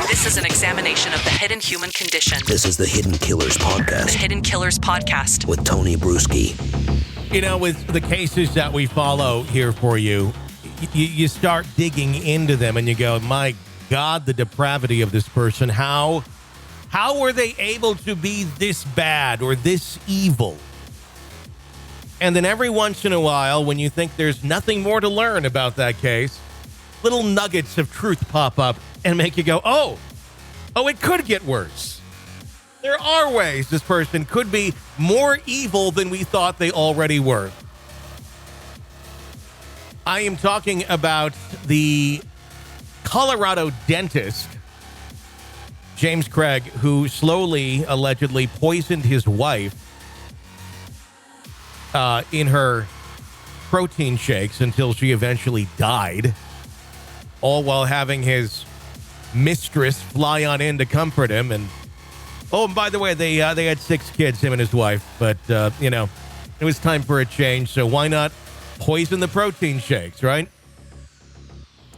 This is an examination of the hidden human condition. This is the Hidden Killers Podcast. The Hidden Killers Podcast. With Tony Bruschi. You know, with the cases that we follow here for you, you start digging into them and you go, my God, the depravity of this person. How were they able to be this bad or this evil? And then every once in a while, when you think there's nothing more to learn about that case, little nuggets of truth pop up and make you go, oh, it could get worse. There are ways this person could be more evil than we thought they already were. I am talking about the Colorado dentist, James Craig, who slowly, allegedly poisoned his wife in her protein shakes until she eventually died, all while having his mistress fly on in to comfort him. And by the way, they had 6 kids, him and his wife, but it was time for a change, so why not poison the protein shakes, right?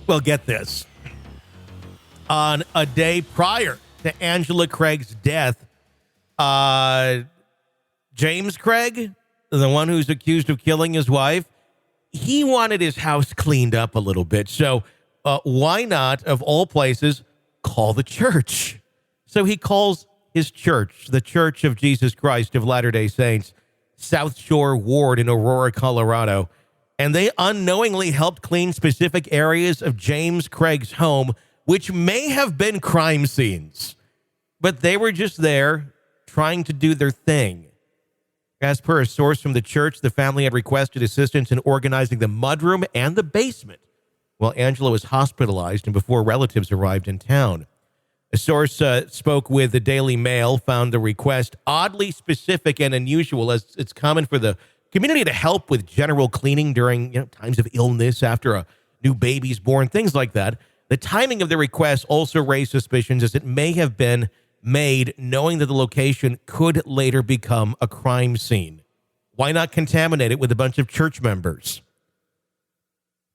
Well, get this. On a day prior to Angela Craig's death, James Craig, the one who's accused of killing his wife, he wanted his house cleaned up a little bit. So why not, of all places, call the church? So he calls his church, the Church of Jesus Christ of Latter-day Saints, Southshore Ward in Aurora, Colorado, and they unknowingly helped clean specific areas of James Craig's home, which may have been crime scenes, but they were just there trying to do their thing. As per a source from the church, the family had requested assistance in organizing the mudroom and the basement while Angela was hospitalized and before relatives arrived in town. A source spoke with the Daily Mail, found the request oddly specific and unusual, as it's common for the community to help with general cleaning during times of illness, after a new baby's born, things like that. The timing of the request also raised suspicions, as it may have been made knowing that the location could later become a crime scene. Why not contaminate it with a bunch of church members?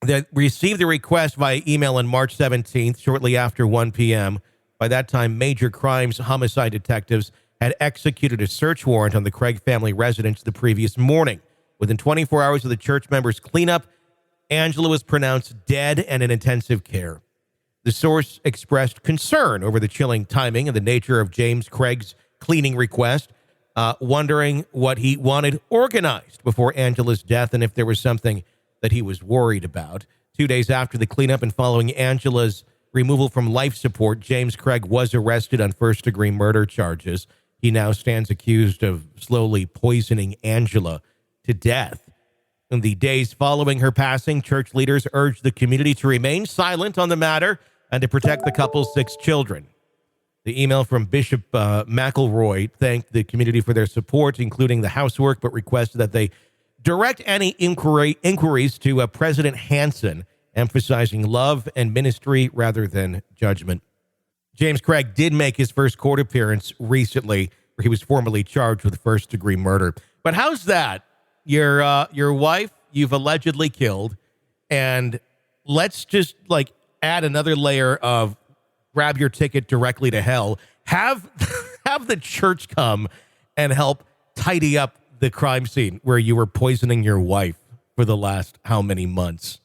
They received the request via email on March 17th, shortly after 1 p.m. By that time, major crimes homicide detectives had executed a search warrant on the Craig family residence the previous morning. Within 24 hours of the church members' cleanup, Angela was pronounced dead and in intensive care. The source expressed concern over the chilling timing and the nature of James Craig's cleaning request, wondering what he wanted organized before Angela's death and if there was something that he was worried about. 2 days after the cleanup and following Angela's removal from life support, James Craig was arrested on first-degree murder charges. He now stands accused of slowly poisoning Angela to death. In the days following her passing, church leaders urged the community to remain silent on the matter and to protect the couple's 6 children. The email from Bishop McElroy thanked the community for their support, including the housework, but requested that they direct any inquiries to President Hansen, emphasizing love and ministry rather than judgment. James Craig did make his first court appearance recently, where he was formally charged with first-degree murder. But how's that? Your wife you've allegedly killed, and let's just add another layer of grab your ticket directly to hell. Have the church come and help tidy up the crime scene where you were poisoning your wife for the last how many months.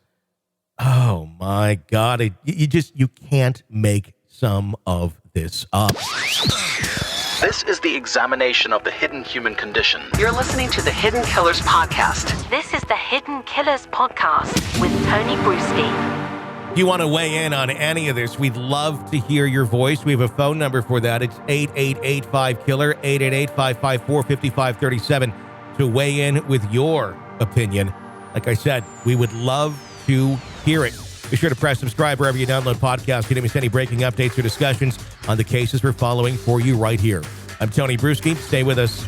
Oh my God. You can't make some of this up. This is the examination of the hidden human condition. You're listening to the Hidden Killers Podcast. This is the Hidden Killers Podcast with Tony Bruschi. If you want to weigh in on any of this, we'd love to hear your voice. We have a phone number for that. It's 888-5-KILLER, 888-554-5537 to weigh in with your opinion. Like I said, we would love to hear it. Be sure to press subscribe wherever you download podcasts. You don't miss any breaking updates or discussions on the cases we're following for you right here. I'm Tony Bruschi. Stay with us.